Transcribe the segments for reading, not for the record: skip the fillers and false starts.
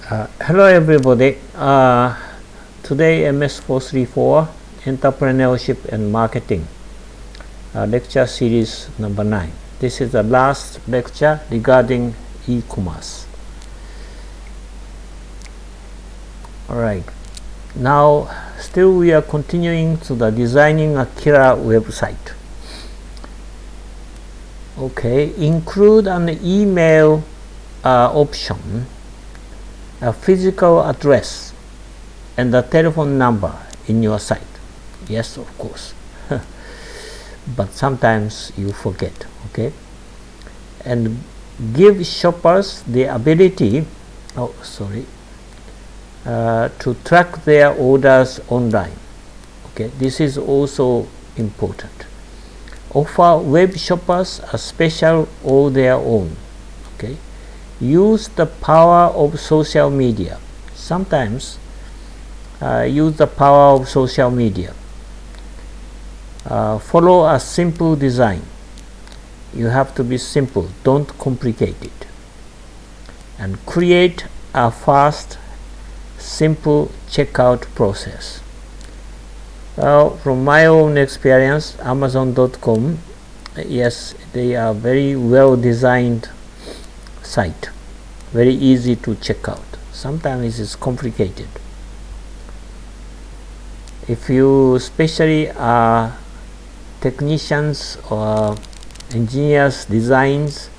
Hello everybody. Today MS434 Entrepreneurship and Marketing lecture series number 9. This is the last lecture regarding e-commerce. Alright, now still we are continuing to the designing a killer website. Okay, include an email option, a physical address and a telephone number in your site. Yes, of course. But sometimes you forget. Okay, and give shoppers the ability to track their orders online. Okay, this is also important. Offer web shoppers a special all their own. Okay, use the power of social media. Sometimes use the power of social media. Follow a simple design. You have to be simple, don't complicate it. And create a fast, simple checkout process. Well, from my own experience, Amazon.com, yes, they are very well designed site, very easy to check out. Sometimes it is complicated. If you especially are technicians or engineers designs,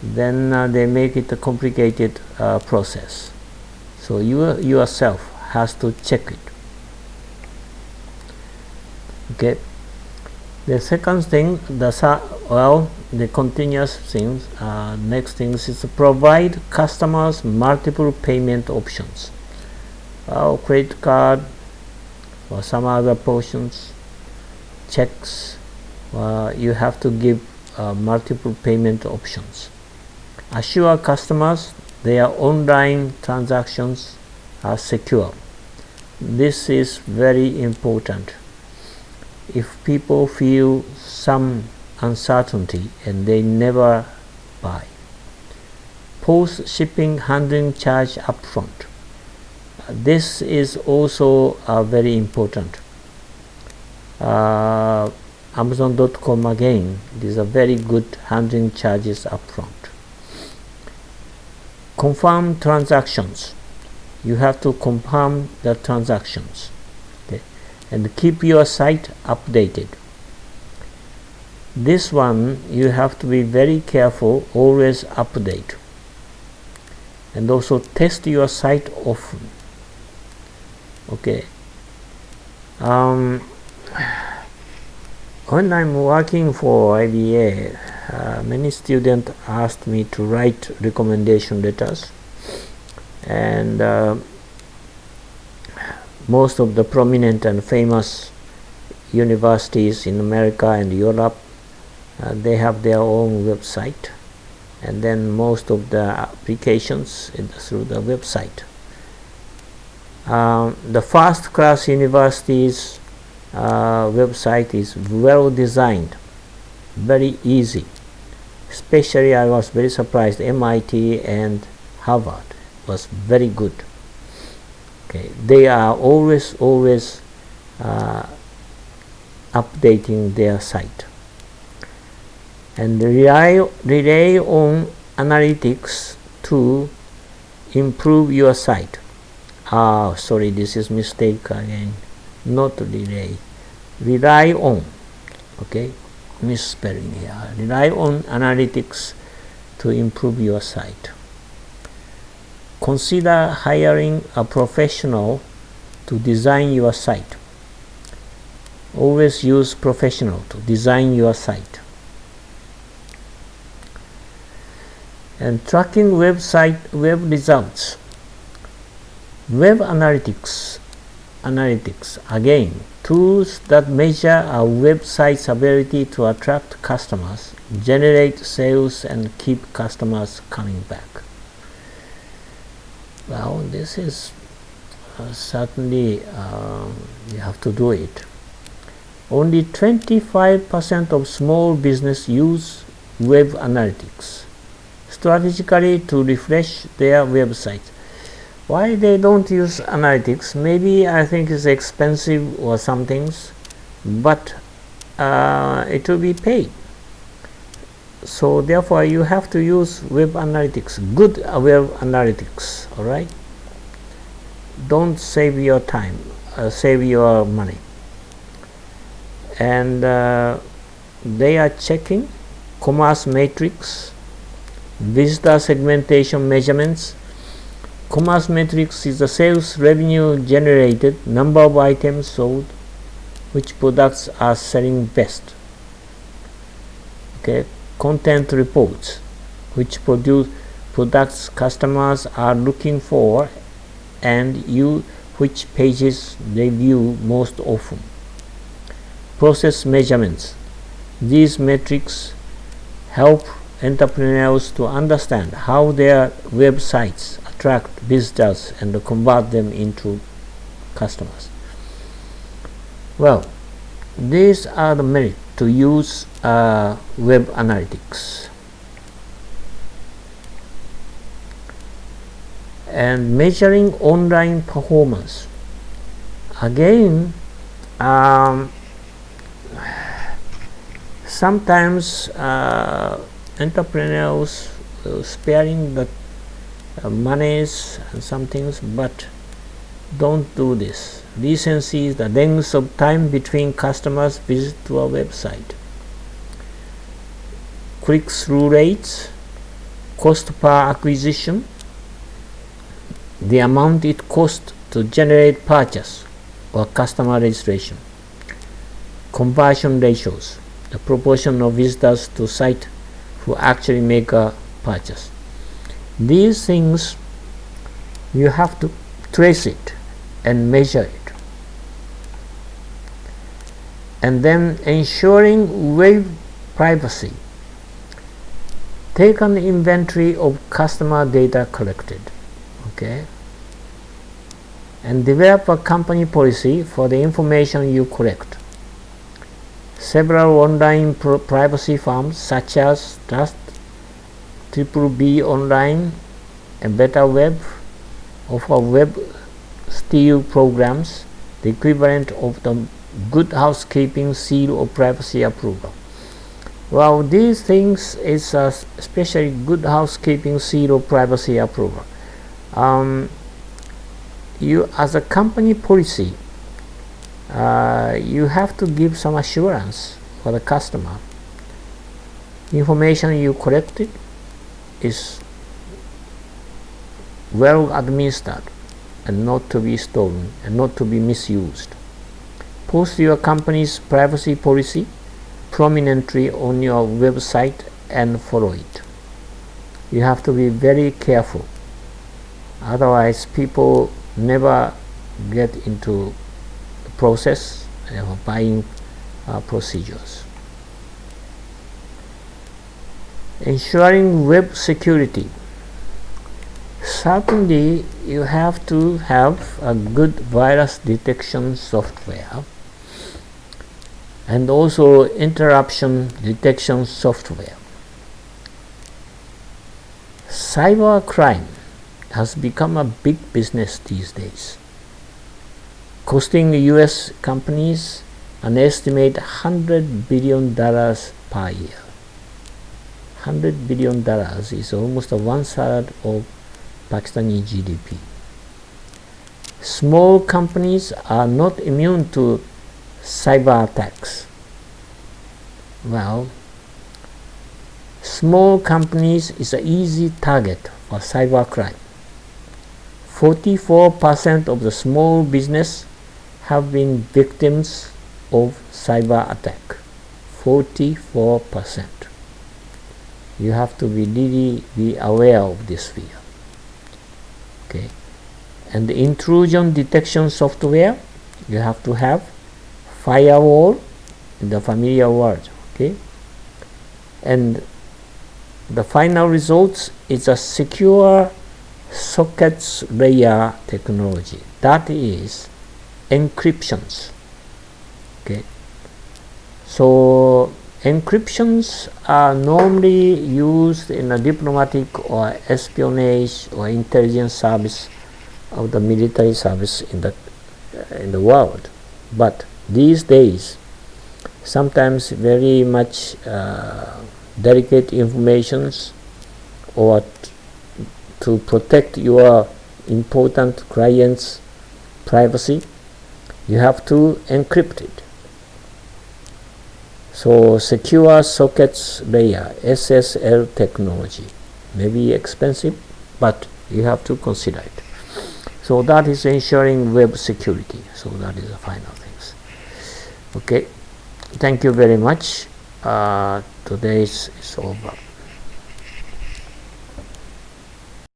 then they make it a complicated process. So you yourself has to check it. Okay. The second thing, the continuous things. Next thing is to provide customers multiple payment options. Credit card or some other portions, checks. You have to give multiple payment options. Assure customers their online transactions are secure. This is very important. If people feel some uncertainty and they never buy. Post shipping handling charge upfront. This is also very important. Amazon.com again, these are very good handling charges upfront. Confirm transactions. You have to confirm the transactions. Okay. And keep your site updated. This one you have to be very careful, always update. And also test your site often. Okay. When I'm working for IBA, many students asked me to write recommendation letters, and most of the prominent and famous universities in America and Europe, they have their own website, and then most of the applications through the website. The first class universities website is well designed, very easy. Especially I was very surprised, MIT and Harvard was very good. Okay, they are always updating their site. And rely on analytics to improve your site. Sorry, this is mistake again. Not rely on. Okay, misspelling here. Rely on analytics to improve your site. Consider hiring a professional to design your site. Always use professional to design your site. And tracking web results. Web analytics, again, tools that measure a website's ability to attract customers, generate sales, and keep customers coming back. Well, this is certainly you have to do it. Only 25% of small business use web analytics strategically to refresh their website. Why they don't use analytics? Maybe I think it's expensive or some things, but it will be paid. So therefore you have to use web analytics, good web analytics. All right, don't save your time, save your money. And they are checking commerce matrix, visitor segmentation measurements. Commerce matrix is the sales revenue generated, number of items sold, which products are selling best. Okay, content reports, which products customers are looking for, and which pages they view most often. Process measurements. These metrics help entrepreneurs to understand how their websites attract visitors and convert them into customers. Well, these are the merits to use web analytics. And measuring online performance. Again, sometimes entrepreneurs sparing the monies and some things, but don't do this. Recency is the length of time between customers visit to a website. Click-through rates, cost per acquisition, the amount it costs to generate purchase or customer registration. Conversion ratios, the proportion of visitors to site who actually make a purchase. These things you have to trace it and measure it. And then ensuring web privacy. Take an inventory of customer data collected, okay, and develop a company policy for the information you collect. Several online privacy firms such as Trust, BBB Online, and Better Web offer web steal programs, the equivalent of the Good Housekeeping seal of privacy approval. Well, these things is especially Good Housekeeping seal of privacy approval. You, as a company policy, you have to give some assurance for the customer. Information you collected is well administered and not to be stolen and not to be misused. Post your company's privacy policy prominently on your website and follow it. You have to be very careful, otherwise people never get into the process of buying procedures. Ensuring web security. Certainly you have to have a good virus detection software and also interruption detection software. Cybercrime has become a big business these days, costing US companies an estimated $100 billion per year. $100 billion is almost 1/3 of Pakistani GDP. Small companies are not immune to cyber attacks. Well, small companies is an easy target for cybercrime. 44% of the small business have been victims of cyber attack. 44%. You have to really be aware of this fear. Okay, and the intrusion detection software, you have to have firewall in the familiar word. Okay, and the final results is a secure sockets layer technology, that is encryptions. Okay, so encryptions are normally used in a diplomatic or espionage or intelligence service of the military service in the world. But these days, sometimes very much delicate informations, or to protect your important client's privacy, you have to encrypt it. So secure sockets layer, SSL technology, may be expensive, but you have to consider it. So that is ensuring web security. So that is the final things. Okay, thank you very much. Today's is over.